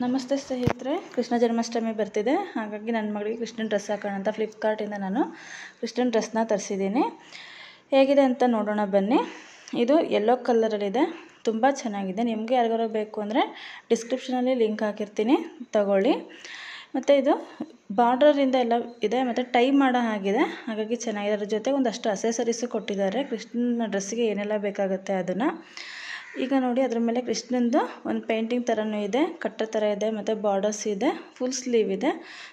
ನಮಸ್ತೆ ಸ್ನೇಹಿತರೆ, ಕೃಷ್ಣ ಜನ್ಮಾಷ್ಟಮಿ ಬರ್ತಿದೆ. ಹಾಗಾಗಿ ನನ್ನ ಮಗಳಿಗೆ ಕೃಷ್ಣನ ಡ್ರೆಸ್ ಹಾಕೋಣ ಅಂತ ಫ್ಲಿಪ್ಕಾರ್ಟಿಂದ ನಾನು ಕೃಷ್ಣನ ಡ್ರೆಸ್ನ ತರಿಸಿದ್ದೀನಿ. ಹೇಗಿದೆ ಅಂತ ನೋಡೋಣ ಬನ್ನಿ. ಇದು ಯೆಲ್ಲೋ ಕಲರಲ್ಲಿದೆ, ತುಂಬ ಚೆನ್ನಾಗಿದೆ. ನಿಮಗೆ ಯಾರಿಗಾರು ಬೇಕು ಅಂದರೆ ಡಿಸ್ಕ್ರಿಪ್ಷನಲ್ಲಿ ಲಿಂಕ್ ಹಾಕಿರ್ತೀನಿ, ತಗೊಳ್ಳಿ. ಮತ್ತು ಇದು ಬಾರ್ಡರಿಂದ ಎಲ್ಲ ಇದೆ, ಮತ್ತು ಟೈ ಮಾಡೋ ಹಾಗಿದೆ, ಹಾಗಾಗಿ ಚೆನ್ನಾಗಿದೆ. ಅದ್ರ ಜೊತೆ ಒಂದಷ್ಟು ಅಸೆಸರೀಸು ಕೊಟ್ಟಿದ್ದಾರೆ. ಕೃಷ್ಣನ ಡ್ರೆಸ್ಸಿಗೆ ಏನೆಲ್ಲ ಬೇಕಾಗುತ್ತೆ ಅದನ್ನು ಈಗ ನೋಡಿ. ಅದ್ರ ಮೇಲೆ ಕೃಷ್ಣಂದು ಒಂದು ಪೇಂಟಿಂಗ್ ಥರನೂ ಇದೆ, ಕಟ್ಟ ಥರ ಇದೆ, ಮತ್ತು ಬಾರ್ಡರ್ಸ್ ಇದೆ, ಫುಲ್ ಸ್ಲೀವ್ ಇದೆ.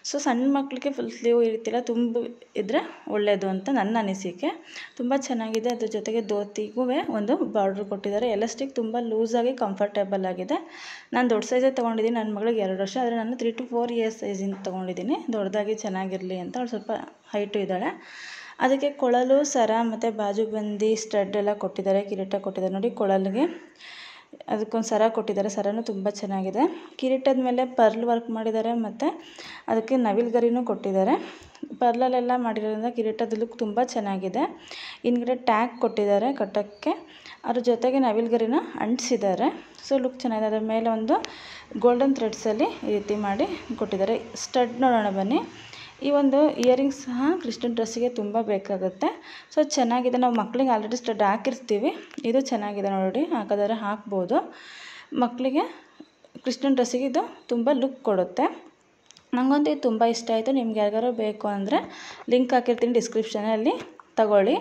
ಸೊ ಸಣ್ಣ ಮಕ್ಕಳಿಗೆ ಫುಲ್ ಸ್ಲೀವ್ ಈ ರೀತಿಲ್ಲ ತುಂಬ ಇದ್ದರೆ ಒಳ್ಳೆಯದು ಅಂತ ನನ್ನ ಅನಿಸಿಕೆ. ತುಂಬ ಚೆನ್ನಾಗಿದೆ. ಅದ್ರ ಜೊತೆಗೆ ಧೋತಿಗೂ ಒಂದು ಬಾರ್ಡ್ರ್ ಕೊಟ್ಟಿದ್ದಾರೆ. ಎಲಾಸ್ಟಿಕ್ ತುಂಬ ಲೂಸಾಗಿ ಕಂಫರ್ಟೇಬಲ್ ಆಗಿದೆ. ನಾನು ದೊಡ್ಡ ಸೈಜೇ ತೊಗೊಂಡಿದ್ದೀನಿ. ನನ್ನ ಮಗಳಿಗೆ 2 ವರ್ಷ, ಆದರೆ ನಾನು 3 to 4 years ಸೈಜಿಂದ ತೊಗೊಂಡಿದ್ದೀನಿ, ದೊಡ್ಡದಾಗಿ ಚೆನ್ನಾಗಿರಲಿ ಅಂತ. ಅವಳು ಸ್ವಲ್ಪ ಹೈಟು ಇದ್ದಾಳೆ. ಅದಕ್ಕೆ ಕೊಳಲು, ಸರ ಮತ್ತು ಬಾಜುಬಂದಿ ಸ್ಟಡ್ ಎಲ್ಲ ಕೊಟ್ಟಿದ್ದಾರೆ, ಕಿರೀಟ ಕೊಟ್ಟಿದ್ದಾರೆ. ನೋಡಿ, ಕೊಳಲಿಗೆ ಅದಕ್ಕೊಂದು ಸರ ಕೊಟ್ಟಿದ್ದಾರೆ. ಸರನೂ ತುಂಬ ಚೆನ್ನಾಗಿದೆ. ಕಿರೀಟದ ಮೇಲೆ ಪರ್ಲ್ ವರ್ಕ್ ಮಾಡಿದ್ದಾರೆ, ಮತ್ತು ಅದಕ್ಕೆ ನವಿಲುಗರಿನೂ ಕೊಟ್ಟಿದ್ದಾರೆ. ಪರ್ಲಲ್ಲೆಲ್ಲ ಮಾಡಿರೋದ್ರಿಂದ ಕಿರೀಟದ ಲುಕ್ ತುಂಬ ಚೆನ್ನಾಗಿದೆ. ಹಿಂದ್ಗಡೆ ಟ್ಯಾಗ್ ಕೊಟ್ಟಿದ್ದಾರೆ ಕಟ್ಟೋಕ್ಕೆ, ಅದ್ರ ಜೊತೆಗೆ ನವಿಲುಗರಿನ ಅಂಟಿಸಿದ್ದಾರೆ. ಸೊ ಲುಕ್ ಚೆನ್ನಾಗಿದೆ. ಅದರ ಮೇಲೆ ಒಂದು ಗೋಲ್ಡನ್ ಥ್ರೆಡ್ಸಲ್ಲಿ ಈ ರೀತಿ ಮಾಡಿ ಕೊಟ್ಟಿದ್ದಾರೆ. ಸ್ಟಡ್ ನೋಡೋಣ ಬನ್ನಿ. ಈ ಒಂದು ಇಯರಿಂಗ್ಸ್ ಸಹ ಕೃಷ್ಣನ ಡ್ರೆಸ್ಸಿಗೆ ತುಂಬ ಬೇಕಾಗುತ್ತೆ. ಸೊ ಚೆನ್ನಾಗಿದೆ. ನಾವು ಮಕ್ಕಳಿಗೆ ಆಲ್ರೆಡಿ ಸ್ಟಡ್ ಹಾಕಿರ್ತೀವಿ. ಇದು ಚೆನ್ನಾಗಿದೆ ನೋಡಿ, ಹಾಕೋದಾದ್ರೆ ಹಾಕ್ಬೋದು. ಮಕ್ಕಳಿಗೆ ಕೃಷ್ಣನ ಡ್ರೆಸ್ಸಿಗೆ ಇದು ತುಂಬ ಲುಕ್ ಕೊಡುತ್ತೆ. ನನಗಂತೂ ಇದು ತುಂಬ ಇಷ್ಟ ಆಯಿತು. ನಿಮ್ಗೆ ಯಾರಿಗಾರು ಬೇಕು ಅಂದರೆ ಲಿಂಕ್ ಹಾಕಿರ್ತೀನಿ ಡಿಸ್ಕ್ರಿಪ್ಷನಲ್ಲಿ, ತಗೊಳ್ಳಿ.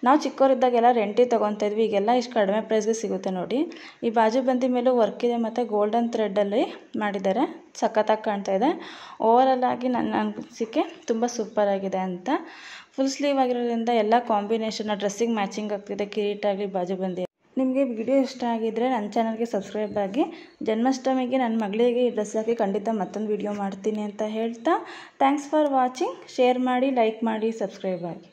ನಾವು ಚಿಕ್ಕವರಿದ್ದಾಗೆಲ್ಲ ರೆಂಟಿಗೆ ತೊಗೊತಾಯಿದ್ವಿ. ಈಗೆಲ್ಲ ಇಷ್ಟು ಕಡಿಮೆ ಪ್ರೈಸ್ಗೆ ಸಿಗುತ್ತೆ ನೋಡಿ. ಈ ಬಾಜುಬಂದಿ ಮೇಲೂ ವರ್ಕ್ ಇದೆ, ಮತ್ತು ಗೋಲ್ಡನ್ ಥ್ರೆಡ್ಡಲ್ಲಿ ಮಾಡಿದ್ದಾರೆ. ಸಖತ್ತಾಗಿ ಕಾಣ್ತಾ ಇದೆ. ಓವರಾಲ್ ಆಗಿ ನನ್ನ ಅನಿಸಿಕೆ ತುಂಬ ಸೂಪರಾಗಿದೆ ಅಂತ. ಫುಲ್ ಸ್ಲೀವ್ ಆಗಿರೋದ್ರಿಂದ ಎಲ್ಲ ಕಾಂಬಿನೇಷನ್ ಡ್ರೆಸ್ಸಿಗೆ ಮ್ಯಾಚಿಂಗ್ ಆಗ್ತಿದೆ, ಕಿರೀಟ ಆಗಲಿ ಬಾಜುಬಂದಿ. ನಿಮಗೆ ವಿಡಿಯೋ ಇಷ್ಟ ಆಗಿದ್ದರೆ ನನ್ನ ಚಾನಲ್ಗೆ ಸಬ್ಸ್ಕ್ರೈಬ್ ಆಗಿ. ಜನ್ಮಾಷ್ಟಮಿಗೆ ನನ್ನ ಮಗಳಿಗೆ ಈ ಡ್ರೆಸ್ ಹಾಕಿ ಖಂಡಿತ ಮತ್ತೊಂದು ವಿಡಿಯೋ ಮಾಡ್ತೀನಿ ಅಂತ ಹೇಳ್ತಾ, ಥ್ಯಾಂಕ್ಸ್ ಫಾರ್ ವಾಚಿಂಗ್. ಶೇರ್ ಮಾಡಿ, ಲೈಕ್ ಮಾಡಿ, ಸಬ್ಸ್ಕ್ರೈಬ್ ಆಗಿ.